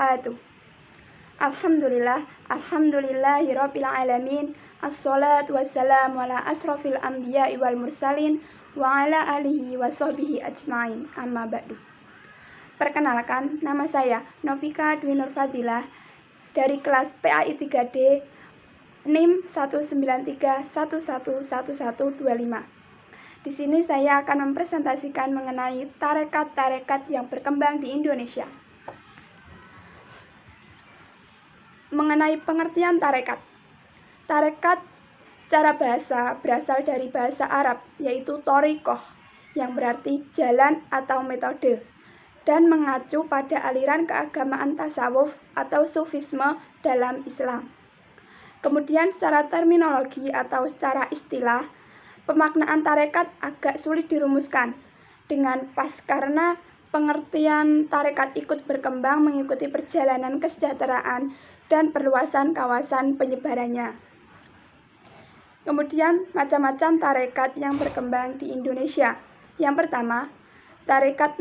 wabarakatuh. Alhamdulillahirabbil alamin. Assalatu wassalamu ala asrofil anbiya'i wal mursalin wa ala alihi wa sahbihi ajmain. Amma ba'du. Perkenalkan, nama saya Novika Dwi Nur Fadilah dari kelas PAI 3D NIM 193111125. Di sini saya akan mempresentasikan mengenai tarekat-tarekat yang berkembang di Indonesia. Mengenai pengertian tarekat. Tarekat secara bahasa berasal dari bahasa Arab, yaitu thoriqoh, yang berarti jalan atau metode, dan mengacu pada aliran keagamaan tasawuf atau sufisme dalam Islam. Kemudian secara terminologi atau secara istilah, pemaknaan tarekat agak sulit dirumuskan dengan pas karena pengertian tarekat ikut berkembang mengikuti perjalanan kesejahteraan dan perluasan kawasan penyebarannya. Kemudian macam-macam tarekat yang berkembang di Indonesia. Yang pertama, tarekat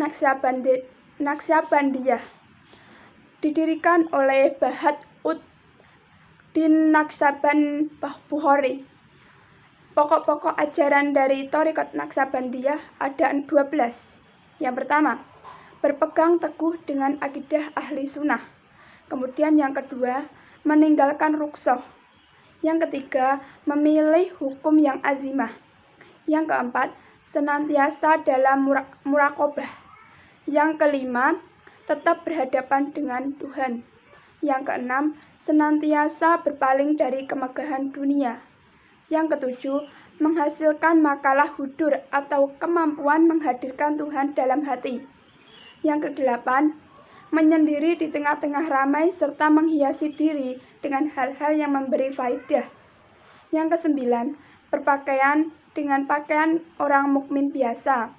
Naqsyabandiyah didirikan oleh Bahat ud-Din Naqsyaban Bukhari. Pokok-pokok ajaran dari thariqat Naqsyabandiyah ada 12. Yang pertama, berpegang teguh dengan akidah ahli sunnah. Kemudian yang kedua, meninggalkan ruksoh. Yang ketiga, memilih hukum yang azimah. Yang keempat, senantiasa dalam muraqabah. Yang kelima, tetap berhadapan dengan Tuhan. Yang keenam, senantiasa berpaling dari kemegahan dunia. Yang ketujuh, menghasilkan makalah hudur atau kemampuan menghadirkan Tuhan dalam hati. Yang kedelapan, menyendiri di tengah-tengah ramai serta menghiasi diri dengan hal-hal yang memberi faedah. Yang kesembilan, berpakaian dengan pakaian orang mukmin biasa.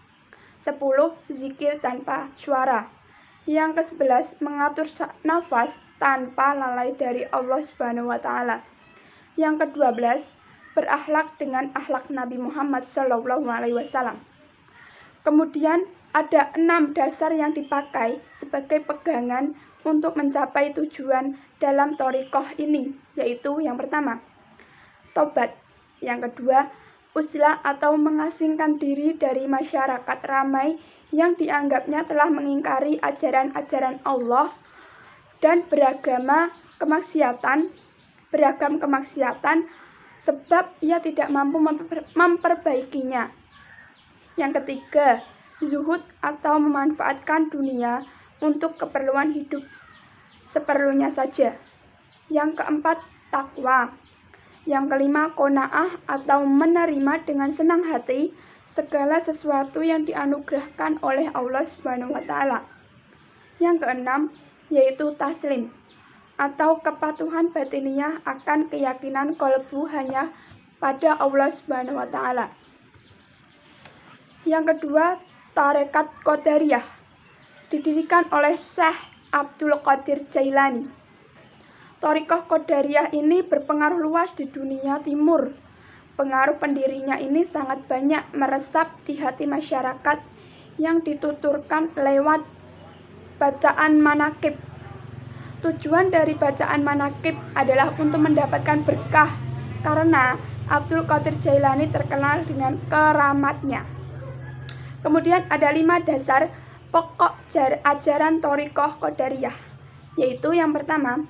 10. Zikir tanpa suara. Yang ke-11, mengatur nafas tanpa lalai dari Allah Subhanahu wa Ta'ala. Yang ke-12, berakhlak dengan akhlak Nabi Muhammad SAW. Kemudian ada 6 dasar yang dipakai sebagai pegangan untuk mencapai tujuan dalam thariqoh ini, yaitu yang pertama, tobat. Yang kedua, uzlah atau mengasingkan diri dari masyarakat ramai yang dianggapnya telah mengingkari ajaran-ajaran Allah dan beragam kemaksiatan sebab ia tidak mampu memperbaikinya. Yang ketiga, zuhud atau memanfaatkan dunia untuk keperluan hidup seperlunya saja. Yang keempat, takwa. Yang kelima, qanaah atau menerima dengan senang hati segala sesuatu yang dianugerahkan oleh Allah Subhanahu wa Ta'ala. Yang keenam, yaitu taslim atau kepatuhan batiniyah akan keyakinan qalbu hanya pada Allah Subhanahu wa Ta'ala. Yang kedua, tarekat Qadariyah didirikan oleh Syekh Abdul Qadir Jailani. Thariqah Qadariyah ini berpengaruh luas di dunia timur. Pengaruh pendirinya ini sangat banyak meresap di hati masyarakat yang dituturkan lewat bacaan manaqib. Tujuan dari bacaan manaqib adalah untuk mendapatkan berkah karena Abdul Qadir Jailani terkenal dengan keramatnya. Kemudian ada 5 dasar pokok ajaran thariqah Qadariyah, yaitu yang pertama,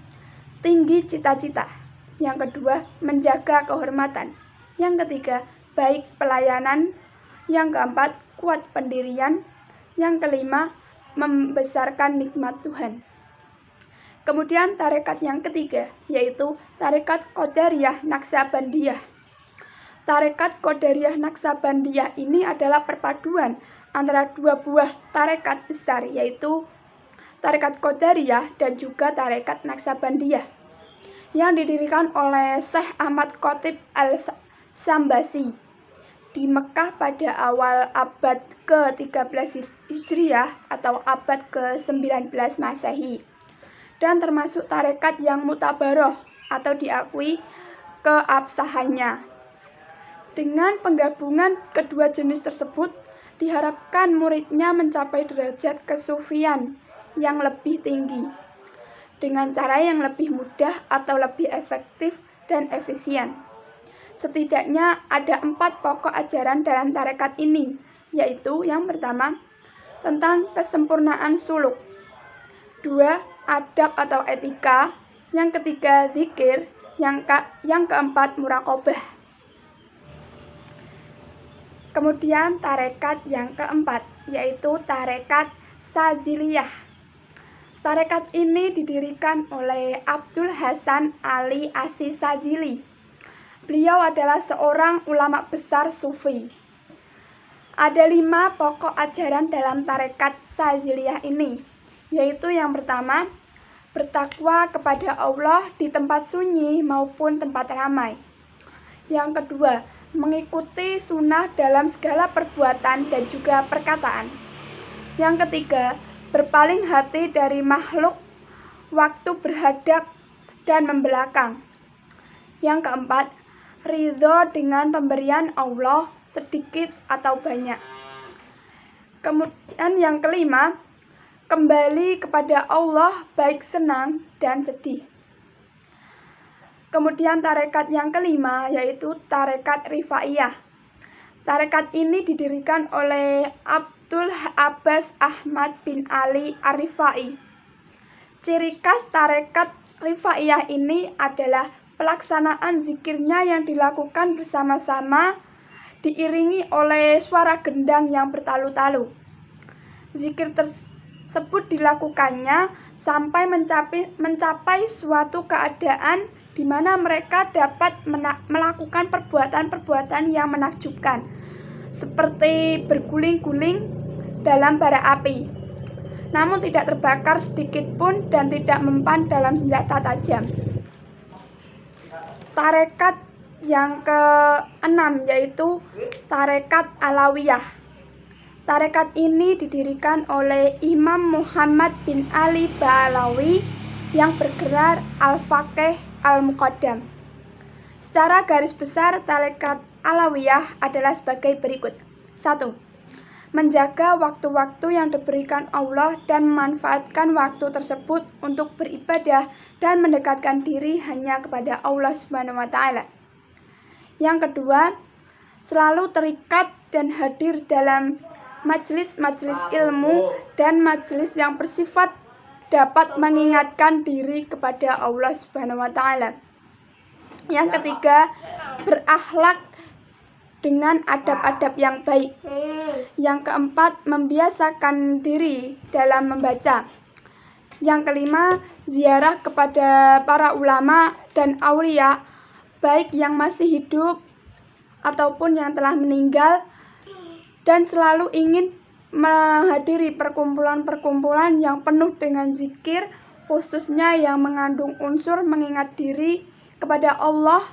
tinggi cita-cita. Yang kedua, menjaga kehormatan. Yang ketiga, baik pelayanan. Yang keempat, kuat pendirian. Yang kelima, membesarkan nikmat Tuhan. Kemudian tarekat yang ketiga, yaitu tarekat Qadariyah Naqsyabandiyah. Tarekat Qadariyah Naqsyabandiyah ini adalah perpaduan antara 2 buah tarekat besar, yaitu tarekat Qadariyah dan juga tarekat Naqsyabandiyah, yang didirikan oleh Syekh Ahmad Khatib Al-Syambasi di Mekah pada awal abad ke-13 Hijriah atau abad ke-19 Masehi, dan termasuk tarekat yang mutabaroh atau diakui keabsahannya. Dengan penggabungan kedua jenis tersebut, diharapkan muridnya mencapai derajat kesufian yang lebih tinggi. dengan cara yang lebih mudah atau lebih efektif dan efisien. Setidaknya ada 4 pokok ajaran dalam tarekat ini, yaitu yang pertama, tentang kesempurnaan suluk. 2. Adab atau etika. Yang ketiga, zikir. Yang keempat, muraqabah. Kemudian tarekat yang keempat, yaitu tarekat Saziliyah. Tarekat ini didirikan oleh Abdul Hasan Ali As-Sazili. Beliau adalah seorang ulama besar sufi. Ada 5 pokok ajaran dalam tarekat Saziliyah ini, yaitu yang pertama, bertakwa kepada Allah di tempat sunyi maupun tempat ramai. Yang kedua, mengikuti sunnah dalam segala perbuatan dan juga perkataan. Yang ketiga, berpaling hati dari makhluk waktu berhadap dan membelakang. Yang keempat, ridho dengan pemberian Allah sedikit atau banyak. Kemudian yang kelima, kembali kepada Allah baik senang dan sedih. Kemudian tarekat yang kelima, yaitu tarekat Rifaiyah. Tarekat ini didirikan oleh Abdul Abbas Ahmad bin Ali Ar-Rifai. Ciri khas tarekat Rifaiyah ini adalah pelaksanaan zikirnya yang dilakukan bersama-sama diiringi oleh suara gendang yang bertalu-talu. Zikir tersebut dilakukannya sampai mencapai suatu keadaan di mana mereka dapat melakukan perbuatan-perbuatan yang menakjubkan, seperti berguling-guling dalam bara api, namun tidak terbakar sedikit pun dan tidak mempan dalam senjata tajam. Tarekat yang keenam, yaitu tarekat Alawiyah. Tarekat ini didirikan oleh Imam Muhammad bin Ali Ba'alawi yang bergelar Al-Faqih Al-Muqaddam. Secara garis besar, tarekat Alawiyah adalah sebagai berikut. 1. Menjaga waktu-waktu yang diberikan Allah dan memanfaatkan waktu tersebut untuk beribadah dan mendekatkan diri hanya kepada Allah Subhanahu wa Ta'ala. Yang kedua, selalu terikat dan hadir dalam majelis-majelis ilmu dan majelis yang bersifat dapat mengingatkan diri kepada Allah Subhanahu wa Ta'ala. Yang ketiga, berakhlak dengan adab-adab yang baik. Yang keempat, membiasakan diri dalam membaca. Yang kelima, ziarah kepada para ulama dan aulia, baik yang masih hidup ataupun yang telah meninggal, dan selalu ingin menghadiri perkumpulan-perkumpulan yang penuh dengan zikir, khususnya yang mengandung unsur mengingat diri kepada Allah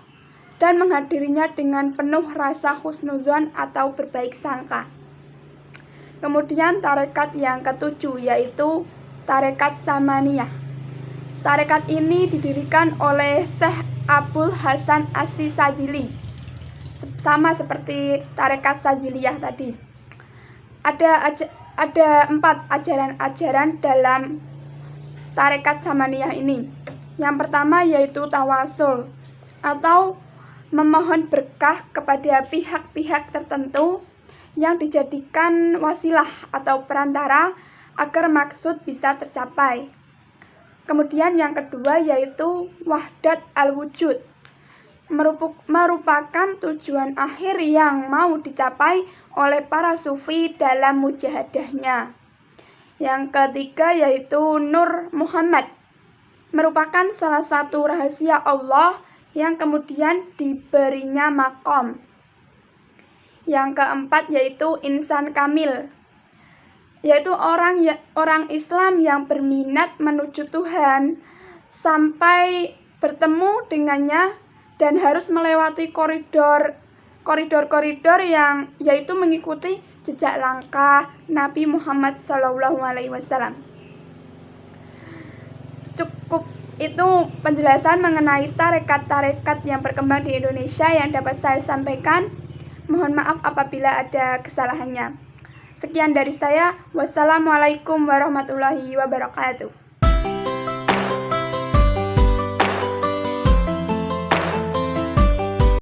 dan menghadirinya dengan penuh rasa husnuzon atau berbaik sangka. Kemudian tarekat yang ketujuh, yaitu tarekat Samaniyah. Tarekat ini didirikan oleh Syekh Abdul Hasan As-Sazili, sama seperti tarekat Saziliyah tadi. Ada 4 ajaran-ajaran dalam tarekat Samaniyah ini. Yang pertama yaitu tawasul, atau memohon berkah kepada pihak-pihak tertentu yang dijadikan wasilah atau perantara agar maksud bisa tercapai. Kemudian yang kedua yaitu wahdat al-wujud, merupakan tujuan akhir yang mau dicapai oleh para sufi dalam mujahadahnya. Yang ketiga yaitu Nur Muhammad, merupakan salah satu rahasia Allah yang kemudian diberinya makom. Yang keempat yaitu insan kamil, yaitu orang Islam yang berminat menuju Tuhan sampai bertemu dengannya dan harus melewati koridor-koridor yang yaitu mengikuti jejak langkah Nabi Muhammad SAW. Cukup itu penjelasan mengenai tarekat-tarekat yang berkembang di Indonesia yang dapat saya sampaikan. Mohon maaf apabila ada kesalahannya. Sekian dari saya. Wassalamualaikum warahmatullahi wabarakatuh.